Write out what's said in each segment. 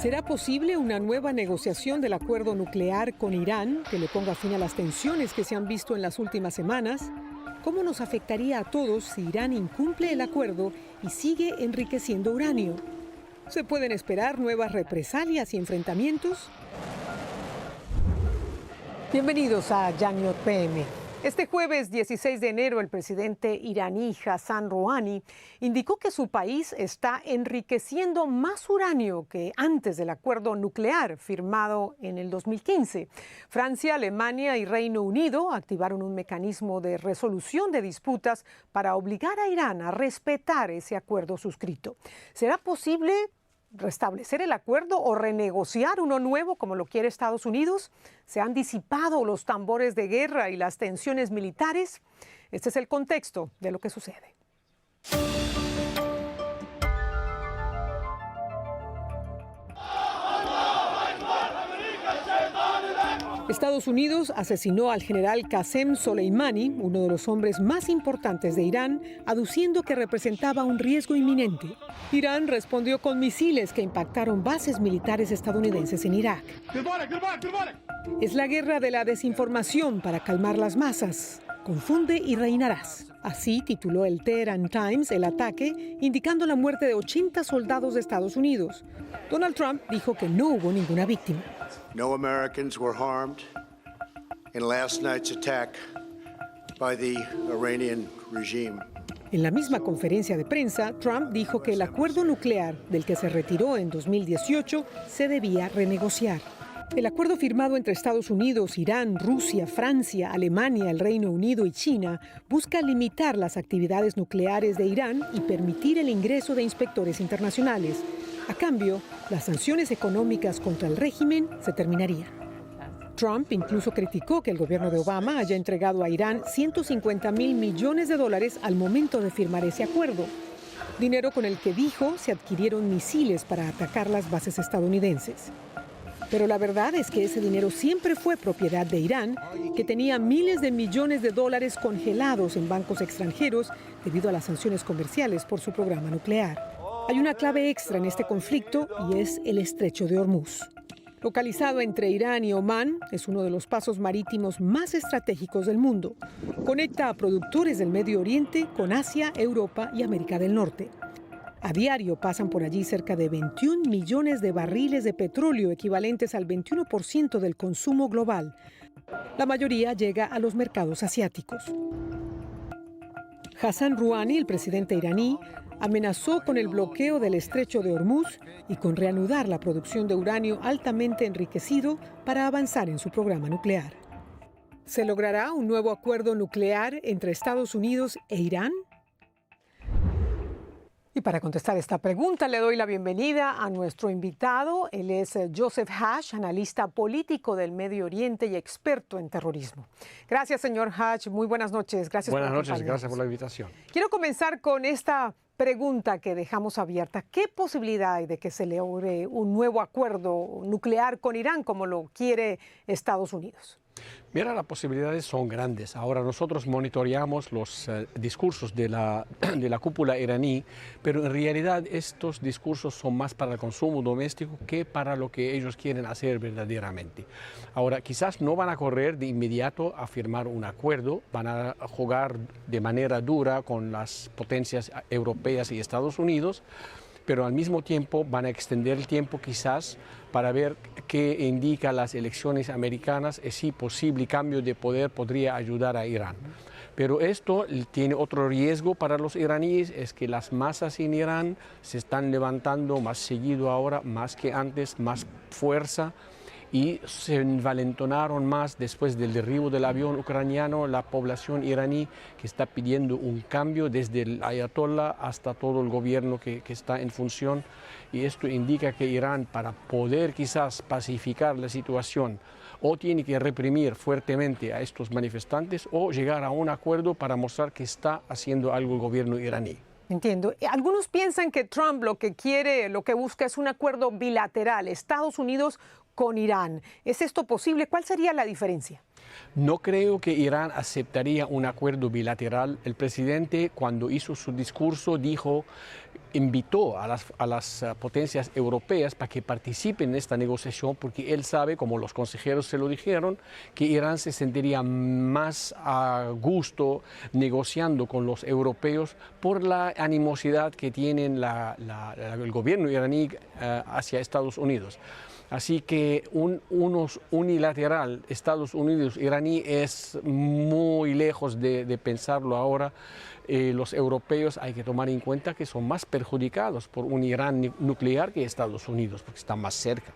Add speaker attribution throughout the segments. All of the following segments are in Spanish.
Speaker 1: ¿Será posible una nueva negociación del acuerdo nuclear con Irán que le ponga fin a las tensiones que se han visto en las últimas semanas? ¿Cómo nos afectaría a todos si Irán incumple el acuerdo y sigue enriqueciendo uranio? ¿Se pueden esperar nuevas represalias y enfrentamientos? Bienvenidos a Yanyot PM. Este jueves 16 de enero, el presidente iraní Hassan Rouhani indicó que su país está enriqueciendo más uranio que antes del acuerdo nuclear firmado en el 2015. Francia, Alemania y Reino Unido activaron un mecanismo de resolución de disputas para obligar a Irán a respetar ese acuerdo suscrito. ¿Será posible restablecer el acuerdo o renegociar uno nuevo como lo quiere Estados Unidos? ¿Se han disipado los tambores de guerra y las tensiones militares? Este es el contexto de lo que sucede. Estados Unidos asesinó al general Qasem Soleimani, uno de los hombres más importantes de Irán, aduciendo que representaba un riesgo inminente. Irán respondió con misiles que impactaron bases militares estadounidenses en Irak. Es la guerra de la desinformación para calmar las masas. Confunde y reinarás. Así tituló el Tehran Times el ataque, indicando la muerte de 80 soldados de Estados Unidos. Donald Trump dijo que no hubo ninguna víctima.
Speaker 2: No Americans were harmed in last night's attack by the Iranian regime.
Speaker 1: En la misma conferencia de prensa, Trump dijo que el acuerdo nuclear del que se retiró en 2018 se debía renegociar. El acuerdo firmado entre Estados Unidos, Irán, Rusia, Francia, Alemania, el Reino Unido y China busca limitar las actividades nucleares de Irán y permitir el ingreso de inspectores internacionales. A cambio, las sanciones económicas contra el régimen se terminarían. Trump incluso criticó que el gobierno de Obama haya entregado a Irán $150 mil millones al momento de firmar ese acuerdo. Dinero con el que dijo se adquirieron misiles para atacar las bases estadounidenses. Pero la verdad es que ese dinero siempre fue propiedad de Irán, que tenía miles de millones de dólares congelados en bancos extranjeros debido a las sanciones comerciales por su programa nuclear. Hay una clave extra en este conflicto y es el Estrecho de Hormuz. Localizado entre Irán y Omán, es uno de los pasos marítimos más estratégicos del mundo. Conecta a productores del Medio Oriente con Asia, Europa y América del Norte. A diario pasan por allí cerca de 21 millones de barriles de petróleo, equivalentes al 21% del consumo global. La mayoría llega a los mercados asiáticos. Hassan Rouhani, el presidente iraní, amenazó con el bloqueo del Estrecho de Hormuz y con reanudar la producción de uranio altamente enriquecido para avanzar en su programa nuclear. ¿Se logrará un nuevo acuerdo nuclear entre Estados Unidos e Irán? Y para contestar esta pregunta le doy la bienvenida a nuestro invitado. Él es Joseph Hash, analista político del Medio Oriente y experto en terrorismo. Gracias, señor Hash. Muy buenas noches. Gracias por acompañarnos.
Speaker 3: Buenas noches, gracias por la invitación.
Speaker 1: Quiero comenzar con esta pregunta que dejamos abierta. ¿Qué posibilidad hay de que se logre un nuevo acuerdo nuclear con Irán como lo quiere Estados Unidos?
Speaker 3: Mira, las posibilidades son grandes. Ahora nosotros monitoreamos los discursos de la cúpula iraní, pero en realidad estos discursos son más para el consumo doméstico que para lo que ellos quieren hacer verdaderamente. Ahora, quizás no van a correr de inmediato a firmar un acuerdo, van a jugar de manera dura con las potencias europeas y Estados Unidos, pero al mismo tiempo van a extender el tiempo quizás para ver qué indica las elecciones americanas y si posible cambio de poder podría ayudar a Irán. Pero esto tiene otro riesgo para los iraníes, es que las masas en Irán se están levantando más seguido ahora, más que antes, más fuerza, y se envalentonaron más después del derribo del avión ucraniano la población iraní, que está pidiendo un cambio desde el ayatollah hasta todo el gobierno que está en función, y esto indica que Irán, para poder quizás pacificar la situación, o tiene que reprimir fuertemente a estos manifestantes o llegar a un acuerdo para mostrar que está haciendo algo el gobierno iraní.
Speaker 1: Entiendo. Algunos piensan que Trump lo que quiere, lo que busca es un acuerdo bilateral. Estados Unidos con Irán. ¿Es esto posible? ¿Cuál sería la diferencia?
Speaker 3: No creo que Irán aceptaría un acuerdo bilateral. El presidente, cuando hizo su discurso, invitó a las potencias europeas para que participen en esta negociación, porque él sabe, como los consejeros se lo dijeron, que Irán se sentiría más a gusto negociando con los europeos por la animosidad que tienen el gobierno iraní hacia Estados Unidos. Así que unos unilateral Estados Unidos-iraní es muy lejos de pensarlo ahora. Los europeos hay que tomar en cuenta que son más perjudicados por un Irán nuclear que Estados Unidos, porque están más cerca.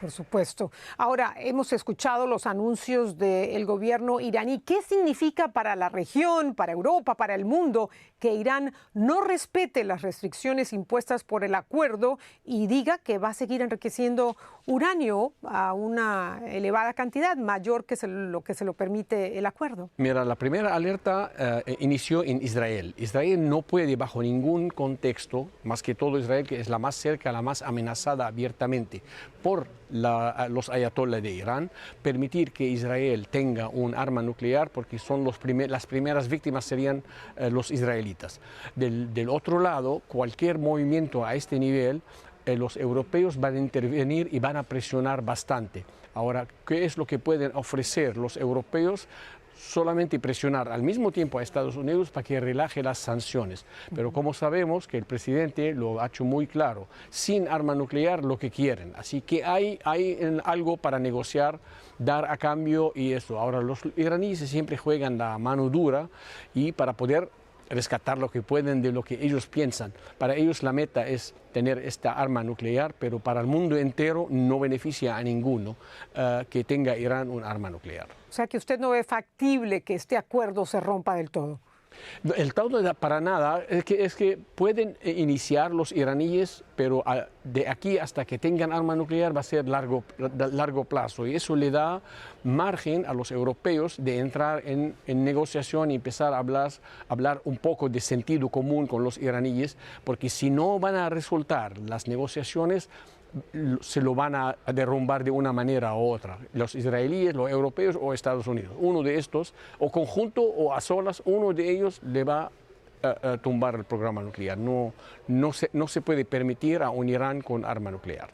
Speaker 1: Por supuesto. Ahora, hemos escuchado los anuncios del gobierno iraní. ¿Qué significa para la región, para Europa, para el mundo, que Irán no respete las restricciones impuestas por el acuerdo y diga que va a seguir enriqueciendo uranio a una elevada cantidad, mayor que lo que se lo permite el acuerdo?
Speaker 3: Mira, la primera alerta inició en Israel. Israel no puede, bajo ningún contexto, más que todo Israel, que es la más cerca, la más amenazada abiertamente por los ayatollah de Irán, permitir que Israel tenga un arma nuclear, porque son las primeras víctimas serían los israelitas. Del otro lado, cualquier movimiento a este nivel, los europeos van a intervenir y van a presionar bastante. Ahora, ¿qué es lo que pueden ofrecer los europeos? Solamente presionar al mismo tiempo a Estados Unidos para que relaje las sanciones. Pero como sabemos que el presidente lo ha hecho muy claro, sin arma nuclear lo que quieren. Así que hay algo para negociar, dar a cambio y eso. Ahora los iraníes siempre juegan la mano dura y para poder rescatar lo que pueden de lo que ellos piensan. Para ellos la meta es tener esta arma nuclear, pero para el mundo entero no beneficia a ninguno que tenga Irán un arma nuclear.
Speaker 1: O sea que usted no ve factible que este acuerdo se rompa del todo.
Speaker 3: El todo para nada, es que pueden iniciar los iraníes, pero de aquí hasta que tengan arma nuclear va a ser largo plazo y eso le da margen a los europeos de entrar en negociación y empezar a hablar un poco de sentido común con los iraníes, porque si no van a resultar las negociaciones, se lo van a derrumbar de una manera u otra, los israelíes, los europeos o Estados Unidos. Uno de estos, o conjunto o a solas, uno de ellos le va a tumbar el programa nuclear. No se puede permitir a un Irán con arma nuclear.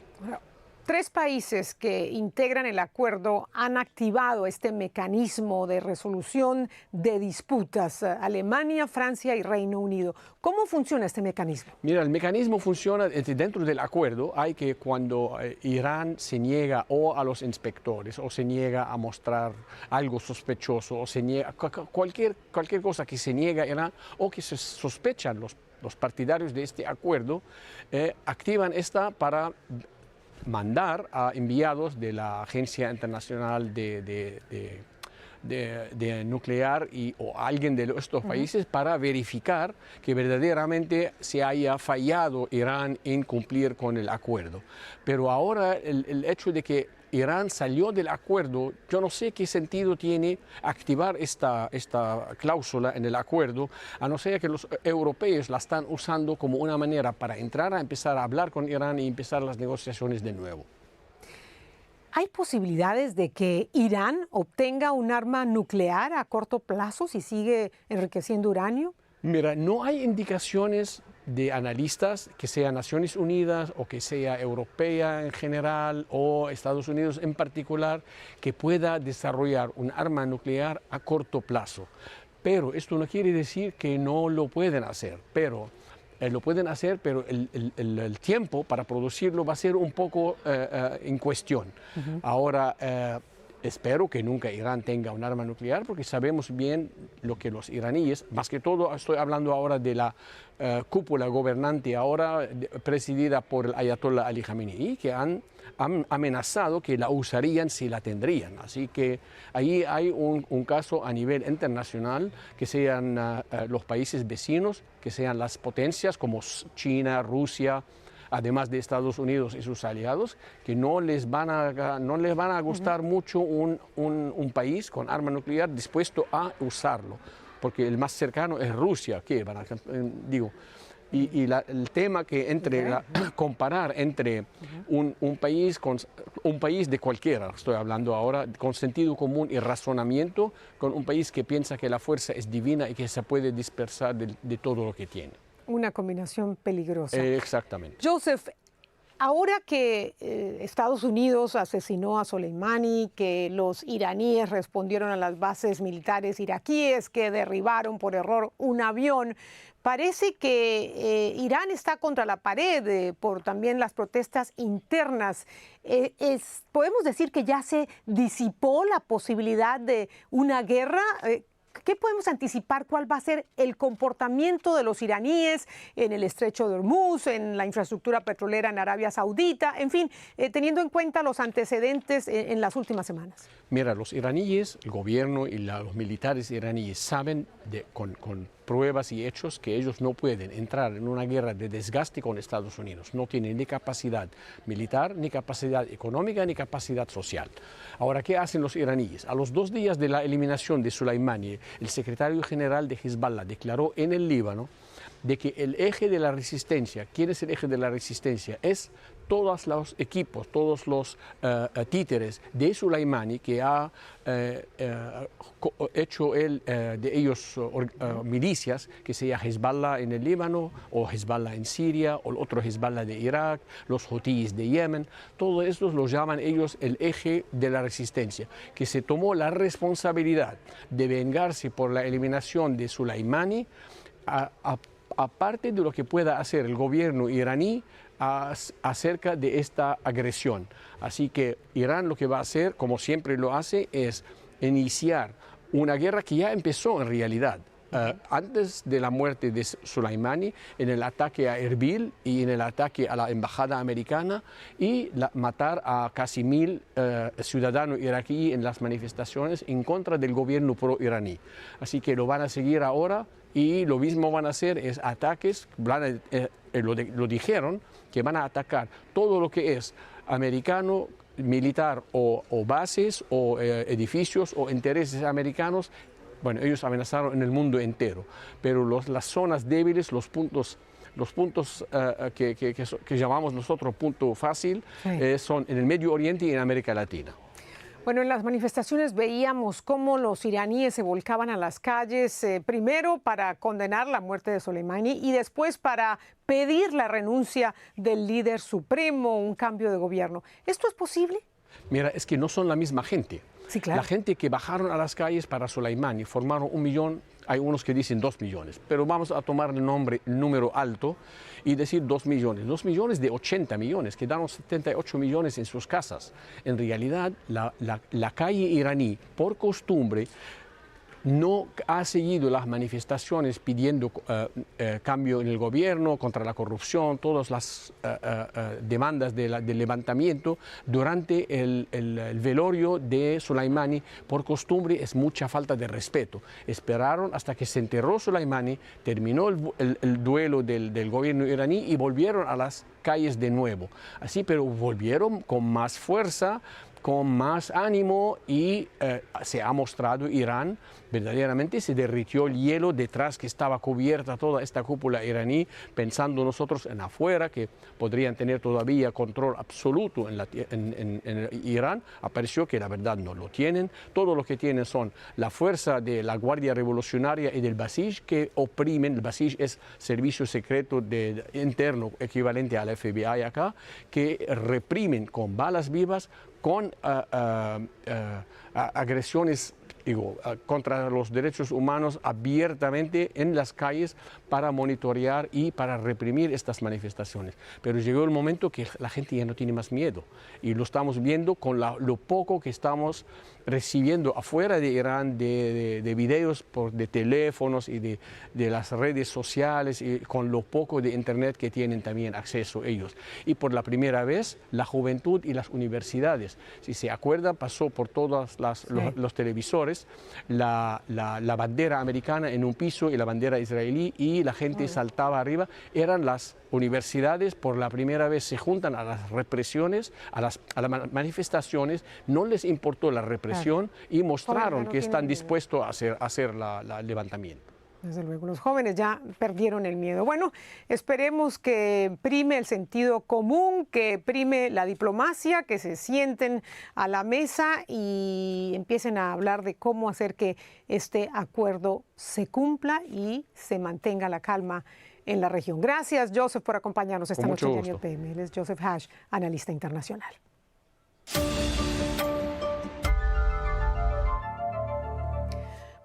Speaker 1: Tres países que integran el acuerdo han activado este mecanismo de resolución de disputas: Alemania, Francia y Reino Unido. ¿Cómo funciona este mecanismo?
Speaker 3: Mira, el mecanismo funciona dentro del acuerdo. Hay que cuando Irán se niega o a los inspectores o se niega a mostrar algo sospechoso o se niega cualquier cosa que se niega a Irán o que se sospechan los partidarios de este acuerdo, activan esta para mandar a enviados de la Agencia Internacional de Nuclear o alguien de estos países para verificar que verdaderamente se haya fallado Irán en cumplir con el acuerdo. Pero ahora el hecho de que Irán salió del acuerdo, yo no sé qué sentido tiene activar esta cláusula en el acuerdo, a no ser que los europeos la están usando como una manera para entrar a empezar a hablar con Irán y empezar las negociaciones de nuevo.
Speaker 1: ¿Hay posibilidades de que Irán obtenga un arma nuclear a corto plazo si sigue enriqueciendo uranio?
Speaker 3: Mira, no hay indicaciones de analistas, que sea Naciones Unidas o que sea europea en general o Estados Unidos en particular, que pueda desarrollar un arma nuclear a corto plazo. Pero esto no quiere decir que no lo pueden hacer, lo pueden hacer, pero el tiempo para producirlo va a ser un poco en cuestión. Ahora, espero que nunca Irán tenga un arma nuclear, porque sabemos bien lo que los iraníes, más que todo estoy hablando ahora de la cúpula gobernante ahora presidida por el ayatollah Ali Khamenei, que han amenazado que la usarían si la tendrían. Así que ahí hay un caso a nivel internacional, que sean los países vecinos, que sean las potencias como China, Rusia, además de Estados Unidos y sus aliados, que no les van a gustar mucho un país con arma nuclear dispuesto a usarlo, porque el más cercano es Rusia, que el tema que comparar entre un país de cualquiera, estoy hablando ahora, con sentido común y razonamiento, con un país que piensa que la fuerza es divina y que se puede dispersar de todo lo que tiene.
Speaker 1: Una combinación peligrosa.
Speaker 3: Exactamente.
Speaker 1: Joseph, ahora que Estados Unidos asesinó a Soleimani, que los iraníes respondieron a las bases militares iraquíes, que derribaron por error un avión, parece que Irán está contra la pared por también las protestas internas. ¿Podemos decir que ya se disipó la posibilidad de una guerra? ¿Qué podemos anticipar? ¿Cuál va a ser el comportamiento de los iraníes en el estrecho de Hormuz, en la infraestructura petrolera en Arabia Saudita? En fin, teniendo en cuenta los antecedentes en las últimas semanas.
Speaker 3: Mira, los iraníes, el gobierno y los militares iraníes saben con pruebas y hechos que ellos no pueden entrar en una guerra de desgaste con Estados Unidos. No tienen ni capacidad militar, ni capacidad económica, ni capacidad social. Ahora, ¿qué hacen los iraníes? A los 2 días de la eliminación de Soleimani, el secretario general de Hezbollah declaró en el Líbano de que el eje de la resistencia, ¿quién es el eje de la resistencia? Es todos los equipos, todos los títeres de Soleimani que ha hecho él de ellos milicias, que sea Hezbollah en el Líbano o Hezbollah en Siria o el otro Hezbollah de Irak, los hutíes de Yemen, todos estos los llaman ellos el eje de la resistencia, que se tomó la responsabilidad de vengarse por la eliminación de Soleimani, aparte de lo que pueda hacer el gobierno iraní acerca de esta agresión. Así que Irán lo que va a hacer, como siempre lo hace, es iniciar una guerra que ya empezó en realidad. Antes de la muerte de Soleimani, en el ataque a Erbil y en el ataque a la embajada americana y matar a casi 1000 ciudadanos iraquíes en las manifestaciones en contra del gobierno pro-iraní. Así que lo van a seguir ahora y lo mismo van a hacer es ataques, lo dijeron, que van a atacar todo lo que es americano, militar o bases o edificios o intereses americanos. Bueno, ellos amenazaron en el mundo entero, pero las zonas débiles, los puntos que llamamos nosotros punto fácil, sí, son en el Medio Oriente y en América Latina.
Speaker 1: Bueno, en las manifestaciones veíamos cómo los iraníes se volcaban a las calles, primero para condenar la muerte de Soleimani y después para pedir la renuncia del líder supremo, un cambio de gobierno. ¿Esto es posible?
Speaker 3: Mira, es que no son la misma gente.
Speaker 1: Sí, claro.
Speaker 3: La gente que bajaron a las calles para Soleimani formaron 1 millón, hay unos que dicen 2 millones, pero vamos a tomar el número alto y decir 2 millones. 2 millones de 80 millones, quedaron 78 millones en sus casas. En realidad, la calle iraní, por costumbre, no ha seguido las manifestaciones pidiendo cambio en el gobierno, contra la corrupción, todas las demandas del levantamiento durante el velorio de Soleimani. Por costumbre es mucha falta de respeto. Esperaron hasta que se enterró Soleimani, terminó el duelo del gobierno iraní y volvieron a las calles de nuevo. Así, pero volvieron con más fuerza, con más ánimo y se ha mostrado Irán, verdaderamente se derritió el hielo detrás que estaba cubierta toda esta cúpula iraní, pensando nosotros en afuera que podrían tener todavía control absoluto en Irán. Apareció que la verdad no lo tienen. Todo lo que tienen son la fuerza de la Guardia Revolucionaria y del Basij que oprimen. El Basij es servicio secreto interno equivalente al FBI acá, que reprimen con balas vivas, con agresiones contra los derechos humanos abiertamente en las calles para monitorear y para reprimir estas manifestaciones. Pero llegó el momento que la gente ya no tiene más miedo y lo estamos viendo con lo poco que estamos recibiendo afuera de Irán de videos de teléfonos y de las redes sociales y con lo poco de internet que tienen también acceso ellos. Y por la primera vez la juventud y las universidades, si se acuerdan, pasó por todos los televisores la bandera americana en un piso y la bandera israelí y la gente saltaba arriba. Eran las universidades, por la primera vez se juntan a las represiones, a las manifestaciones, no les importó la represión y mostraron que están dispuestos a hacer el levantamiento.
Speaker 1: Desde luego, los jóvenes ya perdieron el miedo. Bueno, esperemos que prime el sentido común, que prime la diplomacia, que se sienten a la mesa y empiecen a hablar de cómo hacer que este acuerdo se cumpla y se mantenga la calma en la región. Gracias, Joseph, por acompañarnos esta noche en Daniel PM. Él es Joseph Hash, analista internacional.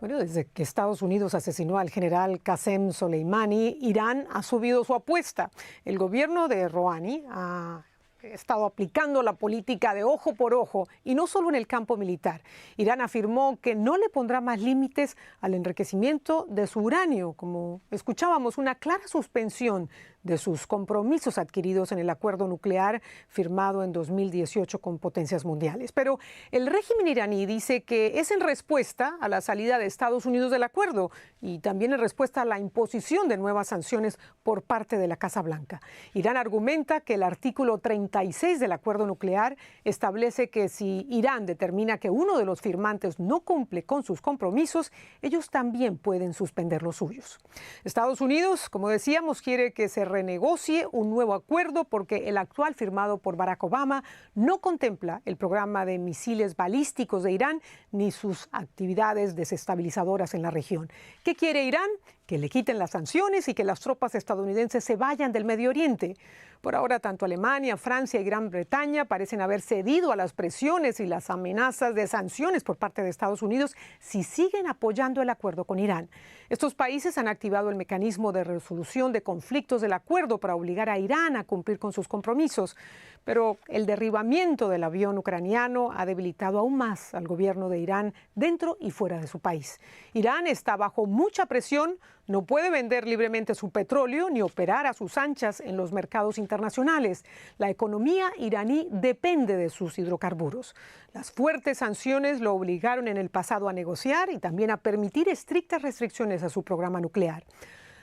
Speaker 1: Bueno, desde que Estados Unidos asesinó al general Qasem Soleimani, Irán ha subido su apuesta. El gobierno de Rouhani ha estado aplicando la política de ojo por ojo, y no solo en el campo militar. Irán afirmó que no le pondrá más límites al enriquecimiento de su uranio, como escuchábamos, una clara suspensión de sus compromisos adquiridos en el acuerdo nuclear firmado en 2018 con potencias mundiales. Pero el régimen iraní dice que es en respuesta a la salida de Estados Unidos del acuerdo y también en respuesta a la imposición de nuevas sanciones por parte de la Casa Blanca. Irán argumenta que el artículo 36 del acuerdo nuclear establece que si Irán determina que uno de los firmantes no cumple con sus compromisos, ellos también pueden suspender los suyos. Estados Unidos, como decíamos, quiere que se renegocie un nuevo acuerdo porque el actual, firmado por Barack Obama, no contempla el programa de misiles balísticos de Irán ni sus actividades desestabilizadoras en la región. ¿Qué quiere Irán? Que le quiten las sanciones y que las tropas estadounidenses se vayan del Medio Oriente. Por ahora, tanto Alemania, Francia y Gran Bretaña parecen haber cedido a las presiones y las amenazas de sanciones por parte de Estados Unidos si siguen apoyando el acuerdo con Irán. Estos países han activado el mecanismo de resolución de conflictos del acuerdo para obligar a Irán a cumplir con sus compromisos. Pero el derribamiento del avión ucraniano ha debilitado aún más al gobierno de Irán dentro y fuera de su país. Irán está bajo mucha presión, no puede vender libremente su petróleo ni operar a sus anchas en los mercados internacionales. La economía iraní depende de sus hidrocarburos. Las fuertes sanciones lo obligaron en el pasado a negociar y también a permitir estrictas restricciones a su programa nuclear.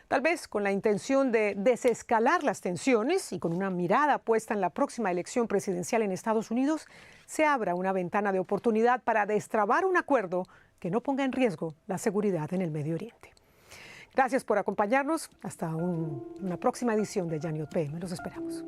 Speaker 1: Tal vez con la intención de desescalar las tensiones y con una mirada puesta en la próxima elección presidencial en Estados Unidos, se abra una ventana de oportunidad para destrabar un acuerdo que no ponga en riesgo la seguridad en el Medio Oriente. Gracias por acompañarnos. Hasta una próxima edición de Daniel PM. Los esperamos.